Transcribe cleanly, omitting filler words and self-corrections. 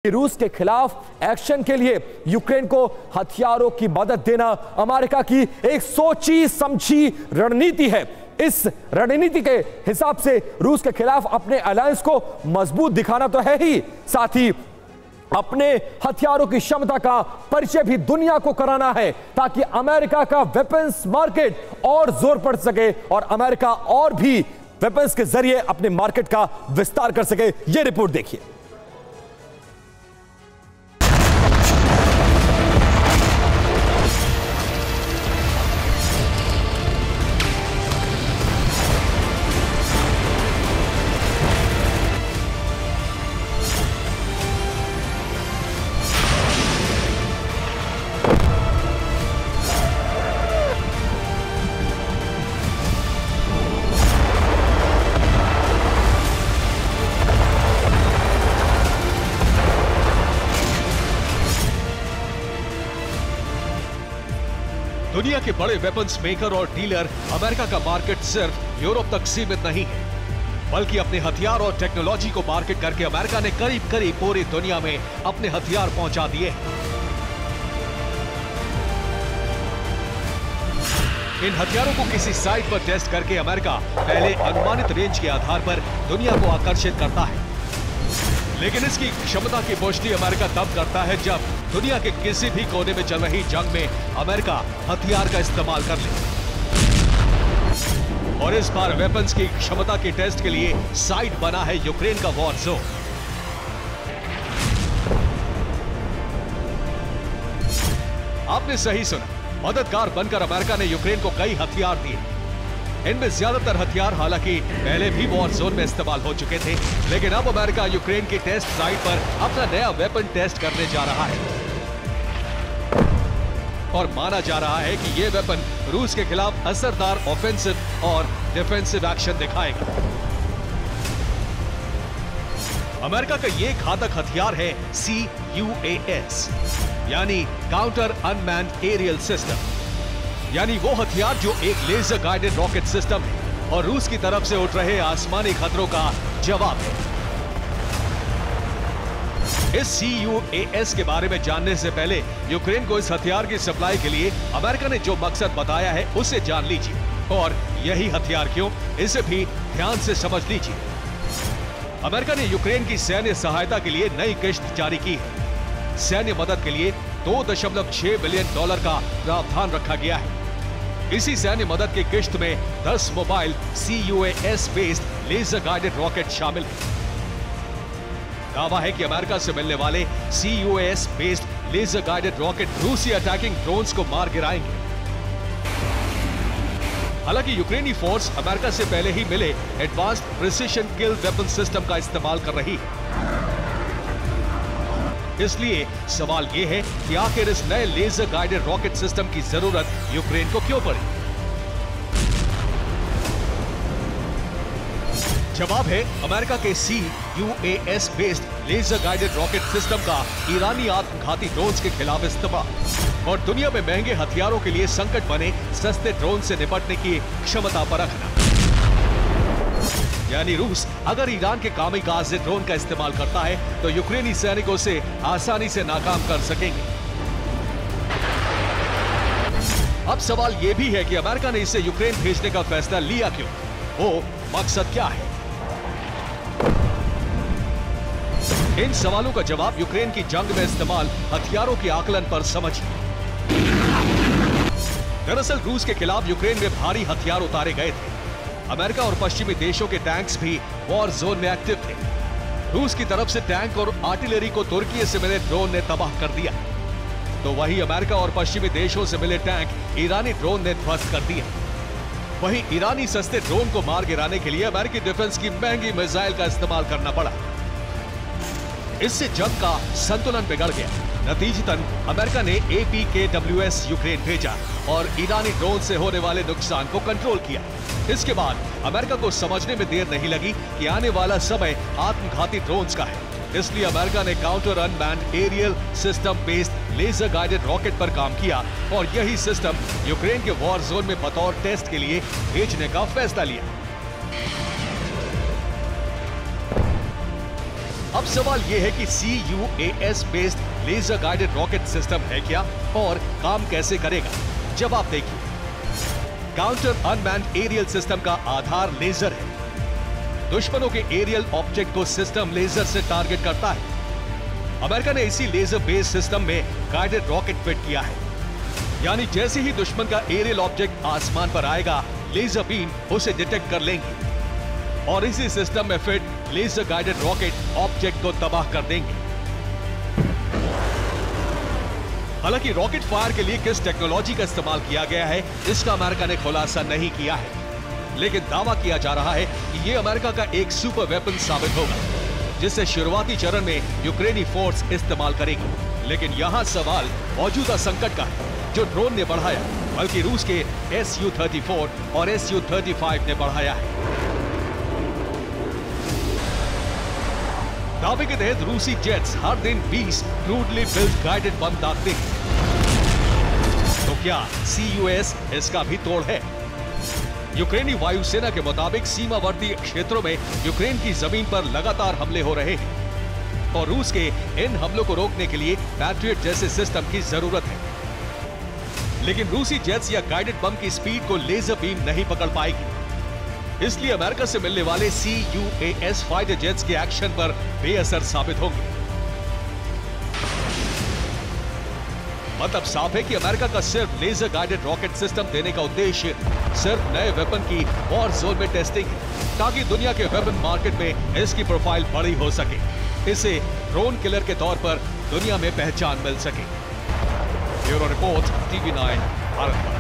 रूस के खिलाफ एक्शन के लिए यूक्रेन को हथियारों की मदद देना अमेरिका की एक सोची समझी रणनीति है। इस रणनीति के हिसाब से रूस के खिलाफ अपने अलायंस को मजबूत दिखाना तो है ही, साथ ही अपने हथियारों की क्षमता का परिचय भी दुनिया को कराना है, ताकि अमेरिका का वेपन्स मार्केट और जोर पड़ सके और अमेरिका और भी वेपन्स के जरिए अपने मार्केट का विस्तार कर सके। यह रिपोर्ट देखिए। दुनिया के बड़े वेपन्स मेकर और डीलर अमेरिका का मार्केट सिर्फ यूरोप तक सीमित नहीं है, बल्कि अपने हथियार और टेक्नोलॉजी को मार्केट करके अमेरिका ने करीब करीब पूरी दुनिया में अपने हथियार पहुंचा दिए। इन हथियारों को किसी साइट पर टेस्ट करके अमेरिका पहले अनुमानित रेंज के आधार पर दुनिया को आकर्षित करता है, लेकिन इसकी क्षमता की पुष्टि अमेरिका तब करता है जब दुनिया के किसी भी कोने में चल रही जंग में अमेरिका हथियार का इस्तेमाल कर ले। और इस बार वेपन्स की क्षमता के टेस्ट के लिए साइट बना है यूक्रेन का वॉर जोन। आपने सही सुना, मददगार बनकर अमेरिका ने यूक्रेन को कई हथियार दिए। इनमें ज्यादातर हथियार हालांकि पहले भी वॉर जोन में इस्तेमाल हो चुके थे, लेकिन अब अमेरिका यूक्रेन की टेस्ट साइट पर अपना नया वेपन टेस्ट करने जा रहा है और माना जा रहा है कि यह वेपन रूस के खिलाफ असरदार ऑफेंसिव और डिफेंसिव एक्शन दिखाएगा। अमेरिका का यह घातक हथियार है CUAS, यानी काउंटर अनमैन्ड एरियल सिस्टम, यानी वो हथियार जो एक लेजर गाइडेड रॉकेट सिस्टम है और रूस की तरफ से उठ रहे आसमानी खतरों का जवाब है। इस CUAS के बारे में जानने से पहले यूक्रेन को इस हथियार की सप्लाई के लिए अमेरिका ने जो मकसद बताया है उसे जान लीजिए, और यही हथियार क्यों, इसे भी ध्यान से समझ लीजिए। अमेरिका ने यूक्रेन की सैन्य सहायता के लिए नई किश्त जारी की है। सैन्य मदद के लिए $2.6 बिलियन का प्रावधान रखा गया है। इसी सैन्य मदद की किश्त में 10 mobile CUAS based laser guided rocket शामिल है। दावा है कि अमेरिका से मिलने वाले CUAS based laser guided rocket रूसी अटैकिंग ड्रोन्स को मार गिराएंगे। हालांकि यूक्रेनी फोर्स अमेरिका से पहले ही मिले एडवांस्ड प्रिसिशन किल वेपन सिस्टम का इस्तेमाल कर रही है। इसलिए सवाल यह है कि आखिर इस नए लेजर गाइडेड रॉकेट सिस्टम की जरूरत यूक्रेन को क्यों पड़ी? जवाब है अमेरिका के CUAS based laser guided rocket system का ईरानी आत्मघाती ड्रोन्स के खिलाफ इस्तेमाल और दुनिया में महंगे हथियारों के लिए संकट बने सस्ते ड्रोन से निपटने की क्षमता परखना। यानी रूस अगर ईरान के कामिकाज़े ड्रोन का इस्तेमाल करता है तो यूक्रेनी सैनिकों से आसानी से नाकाम कर सकेंगे। अब सवाल यह भी है कि अमेरिका ने इसे यूक्रेन भेजने का फैसला लिया क्यों? वो मकसद क्या है? इन सवालों का जवाब यूक्रेन की जंग में इस्तेमाल हथियारों के आकलन पर समझिए। दरअसल रूस के खिलाफ यूक्रेन में भारी हथियार उतारे गए थे। अमेरिका और पश्चिमी देशों के टैंक्स भी वॉर जोन में एक्टिव थे। रूस की तरफ से टैंक और आर्टिलरी को तुर्की से मिले ड्रोन ने तबाह कर दिया, तो वही अमेरिका और पश्चिमी देशों से मिले टैंक ईरानी ड्रोन ने ध्वस्त कर दिया। वहीं ईरानी सस्ते ड्रोन को मार गिराने के लिए अमेरिकी डिफेंस की महंगी मिसाइल का इस्तेमाल करना पड़ा। इससे जंग का संतुलन बिगड़ गया। नतीजतन अमेरिका ने APKWS यूक्रेन भेजा और ईरानी ड्रोन से होने वाले नुकसान को कंट्रोल किया। इसके बाद अमेरिका को समझने में देर नहीं लगी कि आने वाला समय आत्मघाती ड्रोन्स का है। इसलिए अमेरिका ने counter unmanned aerial system based laser guided rocket पर काम किया और यही सिस्टम यूक्रेन के वॉर जोन में बतौर टेस्ट के लिए भेजने का फैसला लिया। अब सवाल यह है कि CUAS based laser guided rocket system है क्या और काम कैसे करेगा? जवाब देखिए। काउंटर अनमैन्ड एरियल सिस्टम का आधार लेजर है। दुश्मनों के एरियल ऑब्जेक्ट को सिस्टम लेजर से टारगेट करता है। अमेरिका ने इसी लेजर बेस्ड सिस्टम में गाइडेड रॉकेट फिट किया है, यानी जैसे ही दुश्मन का एरियल ऑब्जेक्ट आसमान पर आएगा, लेजर बीम उसे डिटेक्ट कर लेंगे और इसी सिस्टम में fit laser guided rocket object को तबाह कर देंगे। हालांकि रॉकेट फायर के लिए किस टेक्नोलॉजी का इस्तेमाल किया गया है, इसका अमेरिका ने खुलासा नहीं किया है, लेकिन दावा किया जा रहा है कि यह अमेरिका का एक सुपर वेपन साबित होगा, जिसे शुरुआती चरण में यूक्रेनी फोर्स इस्तेमाल करेगी। लेकिन यहां सवाल मौजूदा संकट का है, जो ड्रोन ने बढ़ाया, बल्कि रूस के Su-34 और Su-35 ने बढ़ाया है। दावे के तहत रूसी जेट्स हर दिन 20 क्रूडली बिल्ट गाइडेड बम दागते हैं। तो क्या CUAS इसका भी तोड़ है? यूक्रेनी वायुसेना के मुताबिक सीमावर्ती क्षेत्रों में यूक्रेन की जमीन पर लगातार हमले हो रहे हैं और रूस के इन हमलों को रोकने के लिए पैट्रियट जैसे सिस्टम की जरूरत है। लेकिन रूसी जेट्स या गाइडेड बम की स्पीड को लेजर बीम नहीं पकड़ पाएगी, इसलिए अमेरिका से मिलने वाले CUAS फाइटर जेट्स के एक्शन पर बेअसर साबित होंगे। मतलब साफ है कि अमेरिका का सिर्फ लेजर गाइडेड रॉकेट सिस्टम देने का उद्देश्य सिर्फ नए वेपन की वॉर जोन में टेस्टिंग है, ताकि दुनिया के वेपन मार्केट में इसकी प्रोफाइल बड़ी हो सके, इसे ड्रोन किलर के तौर पर दुनिया में पहचान मिल सके। Bureau report, TV9 Bharat.